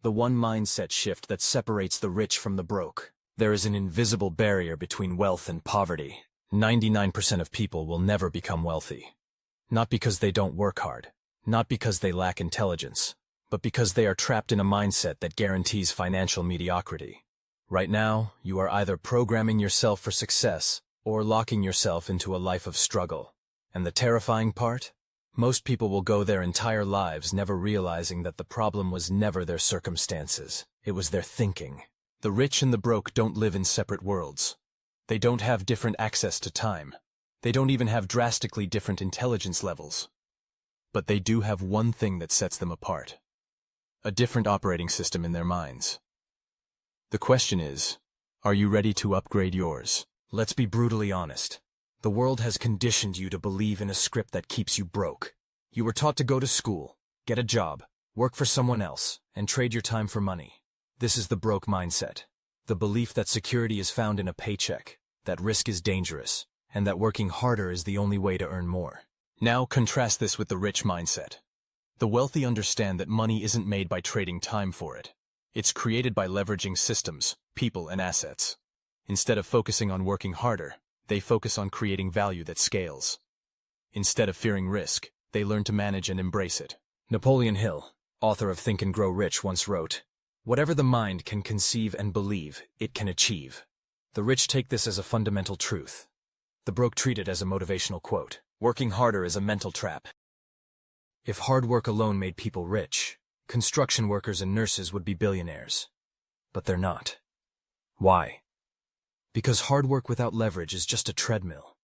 the one mindset shift that separates the rich from the broke. There is an invisible barrier between wealth and poverty. 99% of people will never become wealthy. Not because they don't work hard, not because they lack intelligence, but because they are trapped in a mindset that guarantees financial mediocrity. Right now, you are either programming yourself for success or locking yourself into a life of struggle. And the terrifying part? Most people will go their entire lives never realizing that the problem was never their circumstances. It was their thinking. The rich and the broke don't live in separate worlds. They don't have different access to time. They don't even have drastically different intelligence levels. But they do have one thing that sets them apart: a different operating system in their minds. The question is, are you ready to upgrade yours? Let's be brutally honest. The world has conditioned you to believe in a script that keeps you broke. You were taught to go to school, get a job, work for someone else, and trade your time for money. This is the broke mindset. The belief that security is found in a paycheck, that risk is dangerous, and that working harder is the only way to earn more. Now contrast this with the rich mindset. The wealthy understand that money isn't made by trading time for it. It's created by leveraging systems, people, and assets. Instead of focusing on working harder, they focus on creating value that scales. Instead of fearing risk, they learn to manage and embrace it. Napoleon Hill, author of Think and Grow Rich, once wrote, "Whatever the mind can conceive and believe, it can achieve." The rich take this as a fundamental truth. The broke treat it as a motivational quote. Working harder is a mental trap. If hard work alone made people rich, construction workers and nurses would be billionaires. But they're not. Why? Because hard work without leverage is just a treadmill.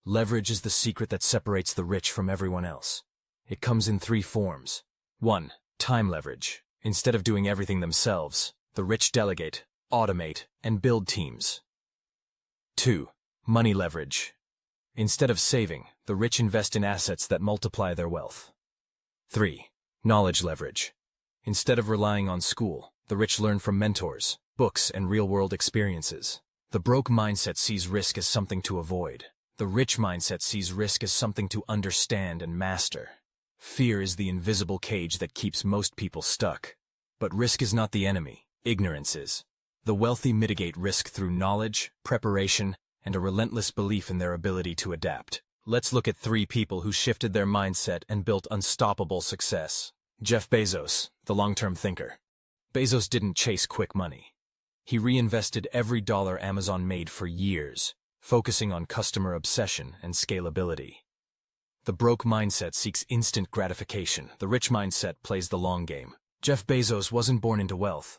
Leverage is the secret that separates the rich from everyone else. It comes in three forms. 1. Time leverage. Instead of doing everything themselves, the rich delegate, automate, and build teams. 2. Money leverage. Instead of saving, the rich invest in assets that multiply their wealth. 3. Knowledge leverage. Instead of relying on school, the rich learn from mentors, books, and real-world experiences. The broke mindset sees risk as something to avoid. The rich mindset sees risk as something to understand and master. Fear is the invisible cage that keeps most people stuck. But risk is not the enemy, ignorance is. The wealthy mitigate risk through knowledge, preparation, and a relentless belief in their ability to adapt. Let's look at 3 people who shifted their mindset and built unstoppable success. Jeff Bezos, the long-term thinker. Bezos didn't chase quick money. He reinvested every dollar Amazon made for years, focusing on customer obsession and scalability. The broke mindset seeks instant gratification. The rich mindset plays the long game. Jeff Bezos wasn't born into wealth.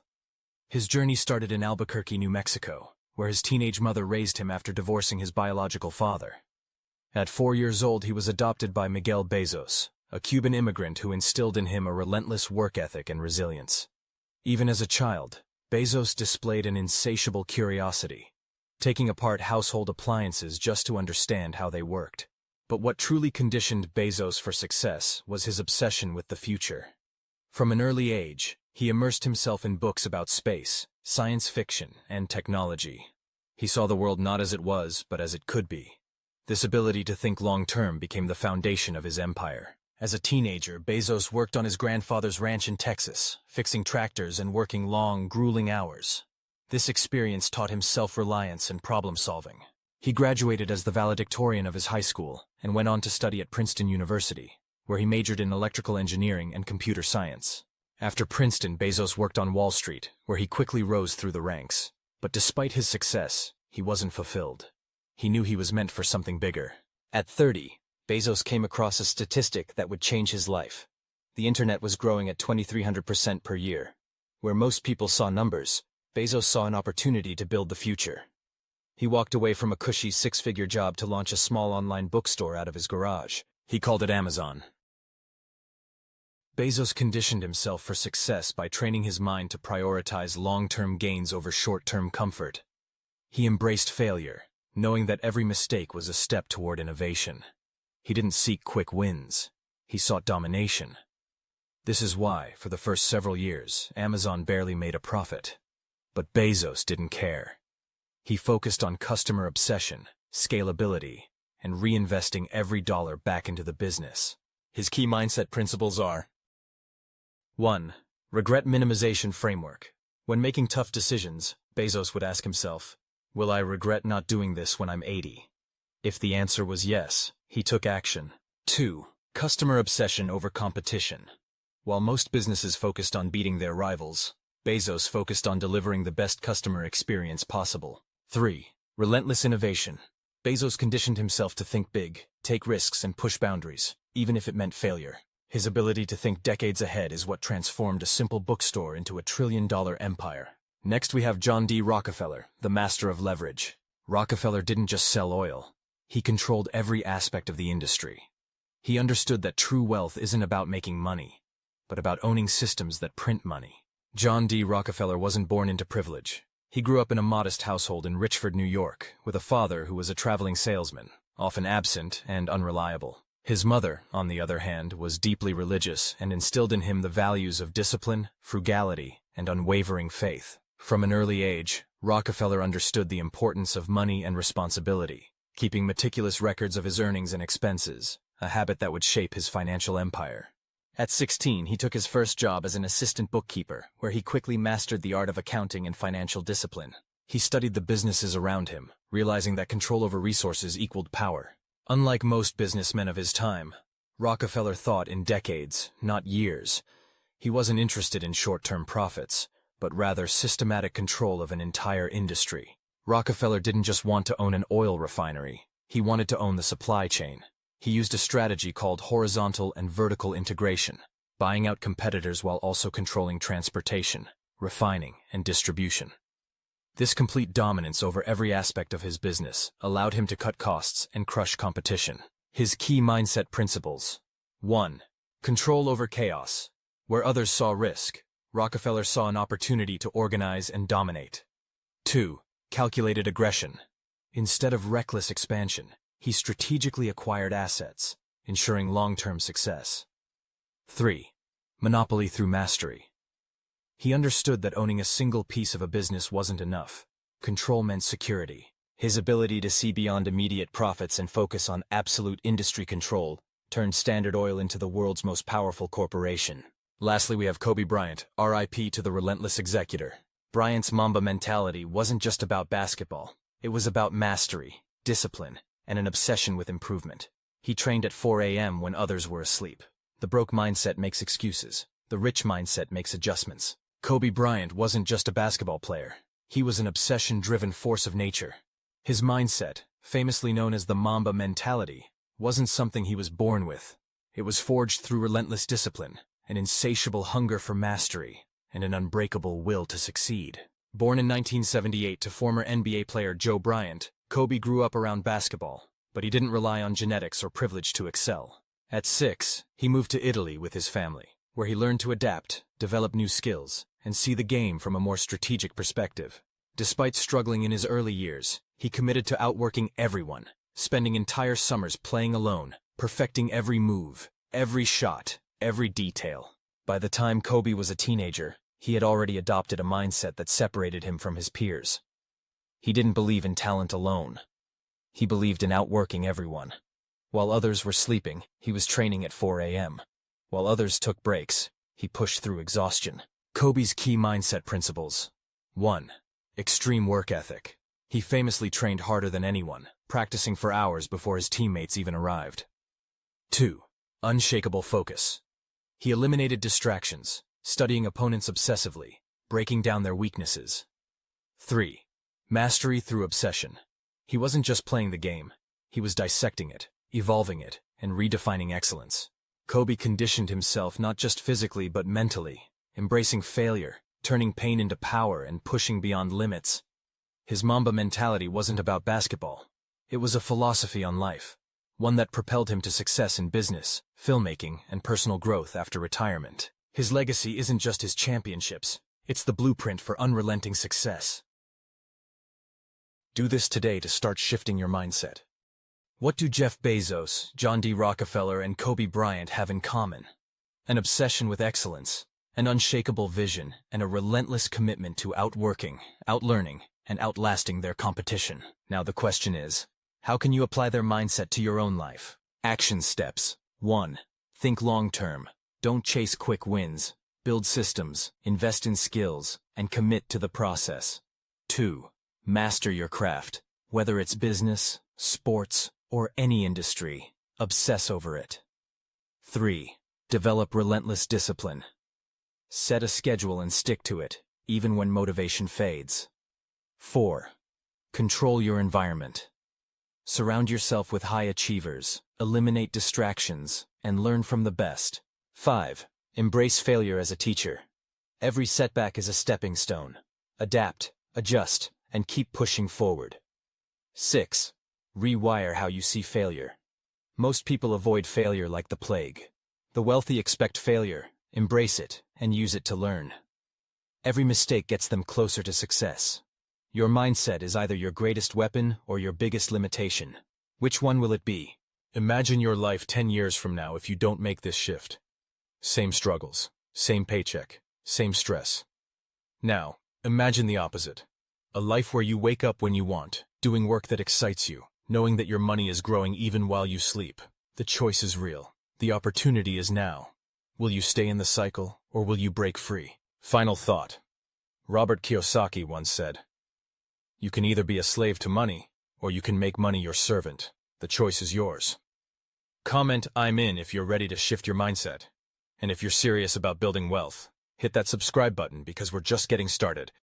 His journey started in Albuquerque, New Mexico, where his teenage mother raised him after divorcing his biological father. At 4 years old, he was adopted by Miguel Bezos, a Cuban immigrant who instilled in him a relentless work ethic and resilience. Even as a child, Bezos displayed an insatiable curiosity, taking apart household appliances just to understand how they worked. But what truly conditioned Bezos for success was his obsession with the future. From an early age, he immersed himself in books about space, science fiction, and technology. He saw the world not as it was, but as it could be. This ability to think long-term became the foundation of his empire. As a teenager, Bezos worked on his grandfather's ranch in Texas, fixing tractors and working long, grueling hours. This experience taught him self-reliance and problem-solving. He graduated as the valedictorian of his high school and went on to study at Princeton University, where he majored in electrical engineering and computer science. After Princeton, Bezos worked on Wall Street, where he quickly rose through the ranks. But despite his success, he wasn't fulfilled. He knew he was meant for something bigger. At 30, Bezos came across a statistic that would change his life. The internet was growing at 2,300% per year. Where most people saw numbers, Bezos saw an opportunity to build the future. He walked away from a cushy 6-figure job to launch a small online bookstore out of his garage. He called it Amazon. Bezos conditioned himself for success by training his mind to prioritize long-term gains over short-term comfort. He embraced failure, knowing that every mistake was a step toward innovation. He didn't seek quick wins. He sought domination. This is why, for the first several years, Amazon barely made a profit. But Bezos didn't care. He focused on customer obsession, scalability, and reinvesting every dollar back into the business. His key mindset principles are: 1. Regret minimization framework. When making tough decisions, Bezos would ask himself, will I regret not doing this when I'm 80? If the answer was yes, he took action. 2. Customer obsession over competition. While most businesses focused on beating their rivals, Bezos focused on delivering the best customer experience possible. 3. Relentless innovation. Bezos conditioned himself to think big, take risks, and push boundaries, even if it meant failure. His ability to think decades ahead is what transformed a simple bookstore into a trillion-dollar empire. Next we have John D. Rockefeller, the master of leverage. Rockefeller didn't just sell oil. He controlled every aspect of the industry. He understood that true wealth isn't about making money, but about owning systems that print money. John D. Rockefeller wasn't born into privilege. He grew up in a modest household in Richford, New York, with a father who was a traveling salesman, often absent and unreliable. His mother, on the other hand, was deeply religious and instilled in him the values of discipline, frugality, and unwavering faith. From an early age, Rockefeller understood the importance of money and responsibility, keeping meticulous records of his earnings and expenses, a habit that would shape his financial empire. At 16, he took his first job as an assistant bookkeeper, where he quickly mastered the art of accounting and financial discipline. He studied the businesses around him, realizing that control over resources equaled power. Unlike most businessmen of his time, Rockefeller thought in decades, not years. He wasn't interested in short-term profits, but rather systematic control of an entire industry. Rockefeller didn't just want to own an oil refinery. He wanted to own the supply chain. He used a strategy called horizontal and vertical integration, buying out competitors while also controlling transportation, refining, and distribution. This complete dominance over every aspect of his business allowed him to cut costs and crush competition. His key mindset principles. 1. Control over chaos. Where others saw risk, Rockefeller saw an opportunity to organize and dominate. 2. Calculated aggression. Instead of reckless expansion, he strategically acquired assets, ensuring long-term success. 3. Monopoly through mastery. He understood that owning a single piece of a business wasn't enough. Control meant security. His ability to see beyond immediate profits and focus on absolute industry control turned Standard Oil into the world's most powerful corporation. Lastly, we have Kobe Bryant, RIP to the relentless executor. Bryant's Mamba mentality wasn't just about basketball. It was about mastery, discipline, and an obsession with improvement. He trained at 4 a.m. when others were asleep. The broke mindset makes excuses. The rich mindset makes adjustments. Kobe Bryant wasn't just a basketball player. He was an obsession-driven force of nature. His mindset, famously known as the Mamba mentality, wasn't something he was born with. It was forged through relentless discipline, an insatiable hunger for mastery, and an unbreakable will to succeed. Born in 1978 to former NBA player Joe Bryant, Kobe grew up around basketball, but he didn't rely on genetics or privilege to excel. At 6, he moved to Italy with his family, where he learned to adapt, develop new skills, and see the game from a more strategic perspective. Despite struggling in his early years, he committed to outworking everyone, spending entire summers playing alone, perfecting every move, every shot, every detail. By the time Kobe was a teenager, he had already adopted a mindset that separated him from his peers. He didn't believe in talent alone. He believed in outworking everyone. While others were sleeping, he was training at 4 a.m. While others took breaks, he pushed through exhaustion. Kobe's key mindset principles. 1. Extreme work ethic. He famously trained harder than anyone, practicing for hours before his teammates even arrived. 2. Unshakable focus. He eliminated distractions, studying opponents obsessively, breaking down their weaknesses. 3. Mastery through obsession. He wasn't just playing the game, he was dissecting it, evolving it, and redefining excellence. Kobe conditioned himself not just physically but mentally, embracing failure, turning pain into power, and pushing beyond limits. His Mamba mentality wasn't about basketball. It was a philosophy on life, one that propelled him to success in business, filmmaking, and personal growth after retirement. His legacy isn't just his championships, it's the blueprint for unrelenting success. Do this today to start shifting your mindset. What do Jeff Bezos, John D. Rockefeller, and Kobe Bryant have in common? An obsession with excellence, an unshakable vision, and a relentless commitment to outworking, outlearning, and outlasting their competition. Now the question is, how can you apply their mindset to your own life? Action steps. 1. Think long-term. Don't chase quick wins. Build systems, invest in skills, and commit to the process. 2. Master your craft. Whether it's business, sports, or any industry, obsess over it. 3. Develop relentless discipline. Set a schedule and stick to it, even when motivation fades. 4. Control your environment. Surround yourself with high achievers, eliminate distractions, and learn from the best. 5. Embrace failure as a teacher. Every setback is a stepping stone. Adapt, adjust, and keep pushing forward. 6. Rewire how you see failure. Most people avoid failure like the plague. The wealthy expect failure, embrace it, and use it to learn. Every mistake gets them closer to success. Your mindset is either your greatest weapon or your biggest limitation. Which one will it be? Imagine your life 10 years from now if you don't make this shift. Same struggles, same paycheck, same stress. Now, imagine the opposite. A life where you wake up when you want, doing work that excites you, knowing that your money is growing even while you sleep. The choice is real. The opportunity is now. Will you stay in the cycle, or will you break free? Final thought. Robert Kiyosaki once said, "You can either be a slave to money, or you can make money your servant. The choice is yours." Comment "I'm in" if you're ready to shift your mindset. And if you're serious about building wealth, hit that subscribe button because we're just getting started.